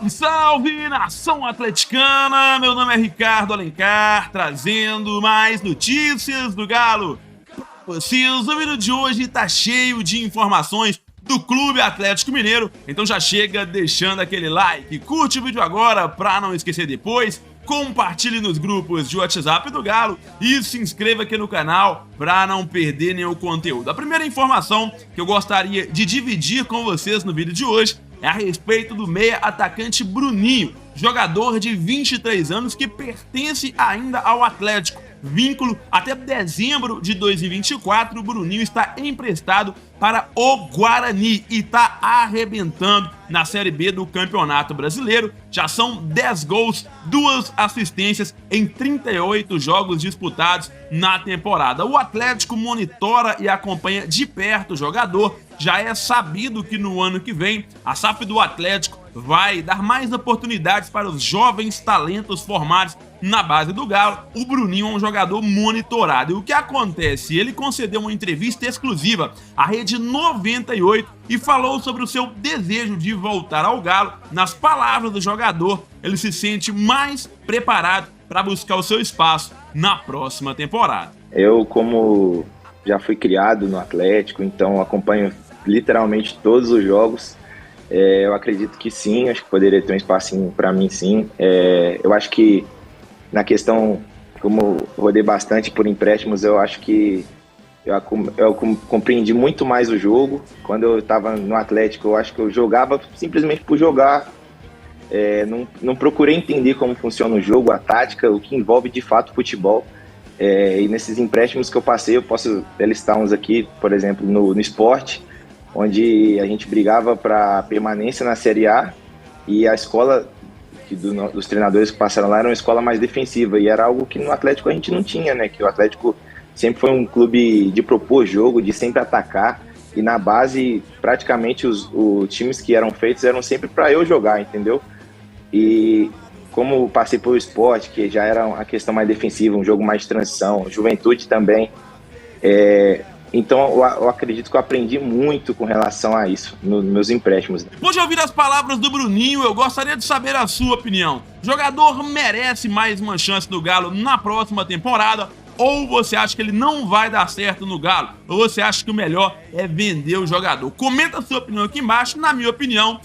Salve, salve, nação atleticana! Meu nome é Ricardo Alencar, trazendo mais notícias do Galo. Vocês, o vídeo de hoje tá cheio de informações do Clube Atlético Mineiro, então já chega deixando aquele like, curte o vídeo agora pra não esquecer depois, compartilhe nos grupos de WhatsApp do Galo e se inscreva aqui no canal para não perder nenhum conteúdo. A primeira informação que eu gostaria de dividir com vocês no vídeo de hoje é a respeito do meia atacante Bruninho, jogador de 23 anos que pertence ainda ao Atlético. Vínculo até dezembro de 2024, o Bruninho está emprestado para o Guarani e está arrebentando na Série B do Campeonato Brasileiro. Já são 10 gols, 2 assistências em 38 jogos disputados na temporada. O Atlético monitora e acompanha de perto o jogador. Já é sabido que no ano que vem a SAF do Atlético vai dar mais oportunidades para os jovens talentos formados na base do Galo. O Bruninho é um jogador monitorado. E o que acontece? Ele concedeu uma entrevista exclusiva à Rede 98 e falou sobre o seu desejo de voltar ao Galo. Nas palavras do jogador, ele se sente mais preparado para buscar o seu espaço na próxima temporada. Eu, como já fui criado no Atlético, então acompanho literalmente todos os jogos. Eu acredito que sim, acho que poderia ter um espacinho para mim, sim. Eu acho que na questão, como eu rodei bastante por empréstimos, eu acho que eu compreendi muito mais o jogo. Quando eu estava no Atlético, eu acho que eu jogava simplesmente por jogar. Não procurei entender como funciona o jogo, a tática, o que envolve de fato o futebol. E nesses empréstimos que eu passei, eu posso listar uns aqui, por exemplo, no Sport, onde a gente brigava para permanência na Série A, e a escola dos treinadores que passaram lá era uma escola mais defensiva, e era algo que no Atlético a gente não tinha, né? Que o Atlético sempre foi um clube de propor jogo, de sempre atacar, e na base praticamente os times que eram feitos eram sempre para eu jogar, entendeu? E como passei pelo Sport, que já era uma questão mais defensiva, um jogo mais de transição, Juventude também, então eu acredito que eu aprendi muito com relação a isso nos meus empréstimos. Depois de ouvir as palavras do Bruninho, eu gostaria de saber a sua opinião. O jogador merece mais uma chance do Galo na próxima temporada? Ou você acha que ele não vai dar certo no Galo? Ou você acha que o melhor é vender o jogador? Comenta a sua opinião aqui embaixo. Na minha opinião,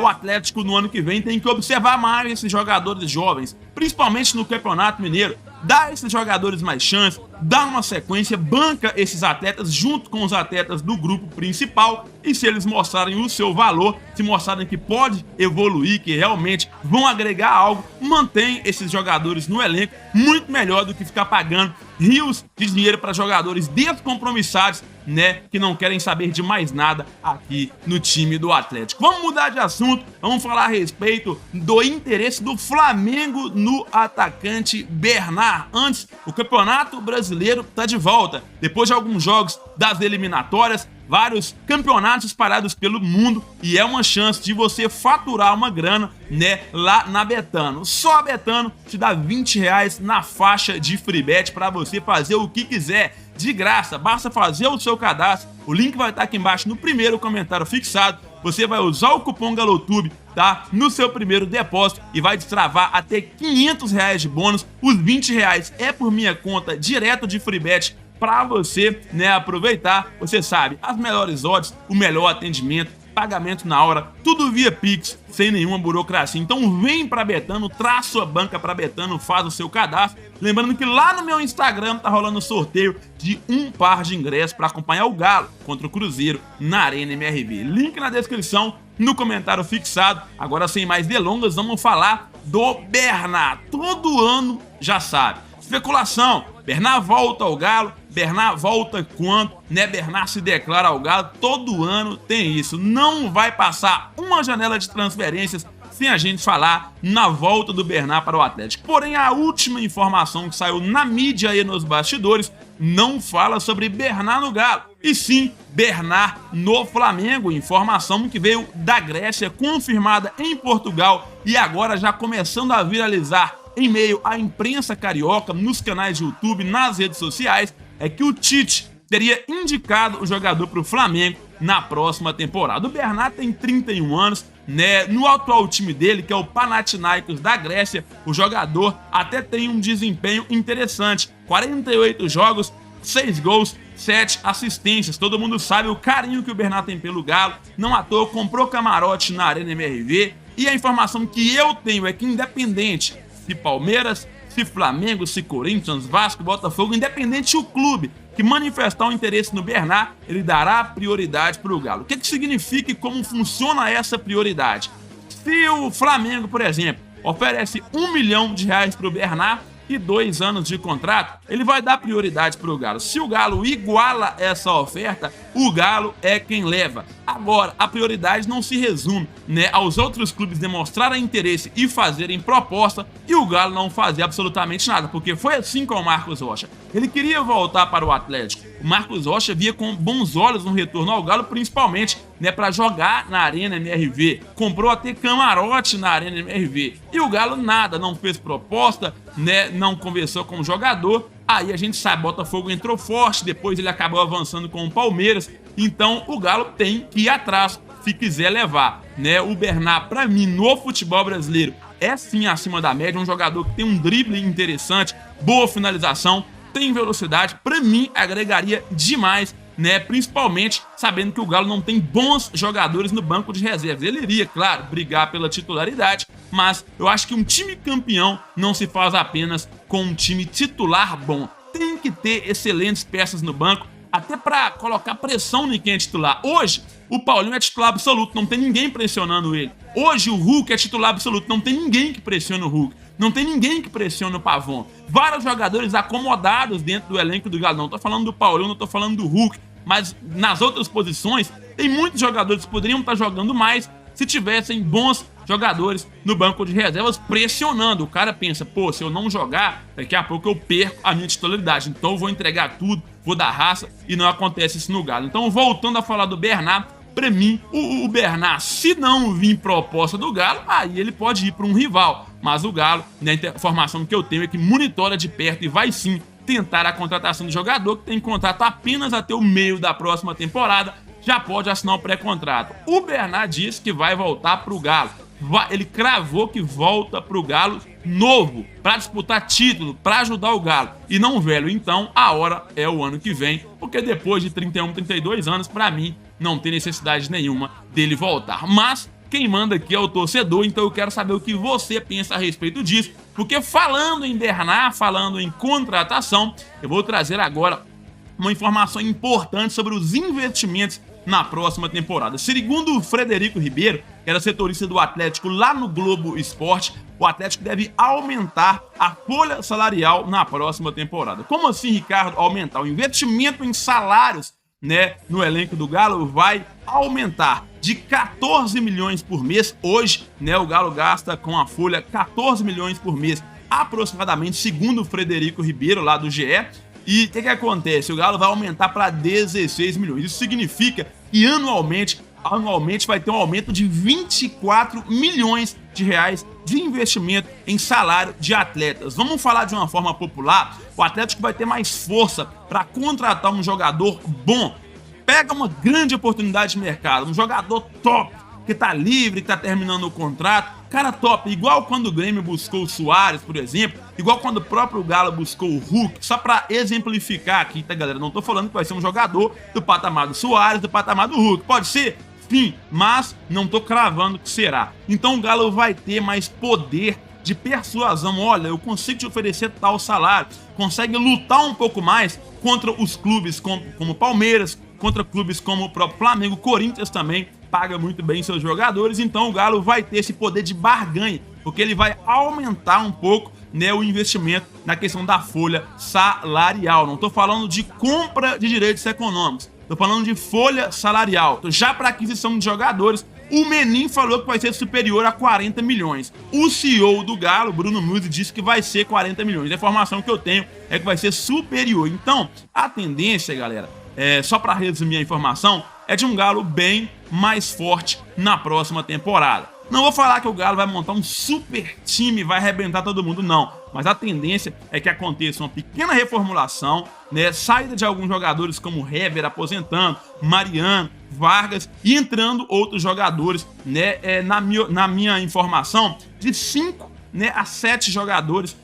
o Atlético no ano que vem tem que observar mais esses jogadores jovens, principalmente no Campeonato Mineiro. Dá a esses jogadores mais chance, dá uma sequência, banca esses atletas junto com os atletas do grupo principal, e se eles mostrarem o seu valor, se mostrarem que pode evoluir, que realmente vão agregar algo, mantém esses jogadores no elenco, muito melhor do que ficar pagando rios de dinheiro para jogadores descompromissados, né, que não querem saber de mais nada aqui no time do Atlético. Vamos mudar de assunto, vamos falar a respeito do interesse do Flamengo no atacante Bernard. Antes, o Campeonato Brasileiro está de volta, depois de alguns jogos das eliminatórias, vários campeonatos espalhados pelo mundo, e é uma chance de você faturar uma grana, né, lá na Betano. Só a Betano te dá R$20 na faixa de free bet para você fazer o que quiser, de graça. Basta fazer o seu cadastro, o link vai estar aqui embaixo no primeiro comentário fixado. Você vai usar o cupom GALOTUBE, tá, no seu primeiro depósito e vai destravar até R$500 de bônus. Os R$20 é por minha conta, direto de free bet, para você, né, aproveitar. Você sabe, as melhores odds, o melhor atendimento, pagamento na hora, tudo via Pix, sem nenhuma burocracia. Então vem pra Betano, traz sua banca pra Betano, faz o seu cadastro. Lembrando que lá no meu Instagram tá rolando um sorteio de um par de ingressos para acompanhar o Galo contra o Cruzeiro na Arena MRV. Link na descrição, no comentário fixado. Agora, sem mais delongas, vamos falar do Bernard. Todo ano, já sabe, especulação, Bernard volta ao Galo, Bernard volta quando, né? Bernard se declara ao Galo, todo ano tem isso. Não vai passar uma janela de transferências sem a gente falar na volta do Bernard para o Atlético. Porém, a última informação que saiu na mídia e nos bastidores não fala sobre Bernard no Galo, e sim Bernard no Flamengo. Informação que veio da Grécia, confirmada em Portugal e agora já começando a viralizar em meio à imprensa carioca, nos canais de YouTube, nas redes sociais, é que o Tite teria indicado o jogador para o Flamengo na próxima temporada. O Bernard tem 31 anos, né? No atual time dele, que é o Panathinaikos da Grécia, o jogador até tem um desempenho interessante. 48 jogos, 6 gols, 7 assistências. Todo mundo sabe o carinho que o Bernat tem pelo Galo. Não à toa, comprou camarote na Arena MRV. E a informação que eu tenho é que, independente se Palmeiras, se Flamengo, se Corinthians, Vasco, Botafogo, independente o clube que manifestar um interesse no Bernat, ele dará prioridade para o Galo. O que significa e como funciona essa prioridade? Se o Flamengo, por exemplo, oferece R$1 milhão para o Bernat e 2 anos de contrato, ele vai dar prioridade para o Galo. Se o Galo iguala essa oferta, o Galo é quem leva. Agora, a prioridade não se resume, né, aos outros clubes demonstrarem interesse e fazerem proposta e o Galo não fazer absolutamente nada, porque foi assim com o Marcos Rocha. Ele queria voltar para o Atlético. O Marcos Rocha via com bons olhos no retorno ao Galo, principalmente, né, para jogar na Arena MRV. Comprou até camarote na Arena MRV. E o Galo nada, não fez proposta, né, não conversou com o jogador. Aí a gente sabe, Botafogo entrou forte, depois ele acabou avançando com o Palmeiras. Então o Galo tem que ir atrás se quiser levar, né? O Bernat, para mim, no futebol brasileiro, é sim acima da média, um jogador que tem um drible interessante, boa finalização, tem velocidade. Para mim, agregaria demais, né? Principalmente sabendo que o Galo não tem bons jogadores no banco de reservas. Ele iria, claro, brigar pela titularidade, mas eu acho que um time campeão não se faz apenas com um time titular bom. Tem que ter excelentes peças no banco, até para colocar pressão em quem é titular. Hoje, o Paulinho é titular absoluto, não tem ninguém pressionando ele. Hoje, o Hulk é titular absoluto, não tem ninguém que pressiona o Hulk. Não tem ninguém que pressiona o Pavon. Vários jogadores acomodados dentro do elenco do Galo. Não tô falando do Paulinho, não tô falando do Hulk, mas nas outras posições, tem muitos jogadores que poderiam estar jogando mais se tivessem bons jogadores no banco de reservas pressionando. O cara pensa, pô, se eu não jogar, daqui a pouco eu perco a minha titularidade, então eu vou entregar tudo, vou dar raça, e não acontece isso no Galo. Então, voltando a falar do Bernat, pra mim, o Bernat, se não vir proposta do Galo, aí ele pode ir para um rival. Mas o Galo, né, a informação que eu tenho é que monitora de perto e vai sim tentar a contratação do jogador, que tem contrato apenas até o meio da próxima temporada, já pode assinar o pré-contrato. O Bernat disse que vai voltar pro Galo. Ele cravou que volta pro Galo novo, para disputar título, para ajudar o Galo, e não velho. Então, a hora é o ano que vem, porque depois de 31, 32 anos, para mim, não tem necessidade nenhuma dele voltar. Mas quem manda aqui é o torcedor, então eu quero saber o que você pensa a respeito disso, porque falando em Bernat, falando em contratação, eu vou trazer agora uma informação importante sobre os investimentos na próxima temporada. Segundo o Frederico Ribeiro, que era setorista do Atlético lá no Globo Esporte, o Atlético deve aumentar a folha salarial na próxima temporada. Como assim, Ricardo, aumentar? O investimento em salários, né, no elenco do Galo vai aumentar de 14 milhões por mês. Hoje, né, o Galo gasta com a folha 14 milhões por mês, aproximadamente, segundo o Frederico Ribeiro, lá do GE. E o que acontece? O Galo vai aumentar para 16 milhões. Isso significa que anualmente vai ter um aumento de 24 milhões de reais de investimento em salário de atletas. Vamos falar de uma forma popular, o Atlético vai ter mais força para contratar um jogador bom. Pega uma grande oportunidade de mercado, um jogador top, que tá livre, que tá terminando o contrato, cara top, igual quando o Grêmio buscou o Suárez, por exemplo, igual quando o próprio Galo buscou o Hulk, só pra exemplificar aqui, tá, galera? Não tô falando que vai ser um jogador do patamar do Suárez, do patamar do Hulk, pode ser? Sim, mas não tô cravando que será. Então o Galo vai ter mais poder de persuasão. Olha, eu consigo te oferecer tal salário, consegue lutar um pouco mais contra os clubes como Palmeiras, contra clubes como o próprio Flamengo, Corinthians também paga muito bem seus jogadores. Então o Galo vai ter esse poder de barganha, porque ele vai aumentar um pouco, né, o investimento na questão da folha salarial. Não estou falando de compra de direitos econômicos, estou falando de folha salarial. Já para aquisição de jogadores, o Menin falou que vai ser superior a 40 milhões. O CEO do Galo, Bruno Musi, disse que vai ser 40 milhões. A informação que eu tenho é que vai ser superior. Então, a tendência, galera, só para resumir a informação, é de um Galo bem mais forte na próxima temporada. Não vou falar que o Galo vai montar um super time, vai arrebentar todo mundo, não. Mas a tendência é que aconteça uma pequena reformulação, né? Saída de alguns jogadores como Hever aposentando, Mariano, Vargas e entrando outros jogadores, né? Na minha informação, de 5, né, a 7 jogadores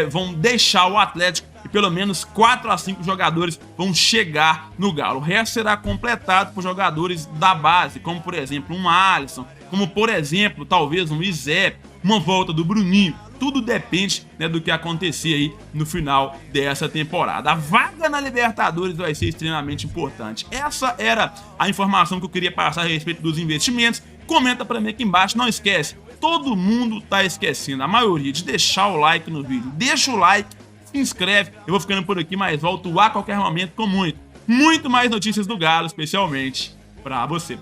vão deixar o Atlético e pelo menos 4 a 5 jogadores vão chegar no Galo. O resto será completado por jogadores da base, como por exemplo um Alisson, como por exemplo talvez um Izé, uma volta do Bruninho. Tudo depende, né, do que acontecer aí no final dessa temporada. A vaga na Libertadores vai ser extremamente importante. Essa era a informação que eu queria passar a respeito dos investimentos. Comenta pra mim aqui embaixo, não esquece, todo mundo tá esquecendo, a maioria, de deixar o like no vídeo. Deixa o like, se inscreve, eu vou ficando por aqui, mas volto a qualquer momento com muito mais notícias do Galo, especialmente pra você.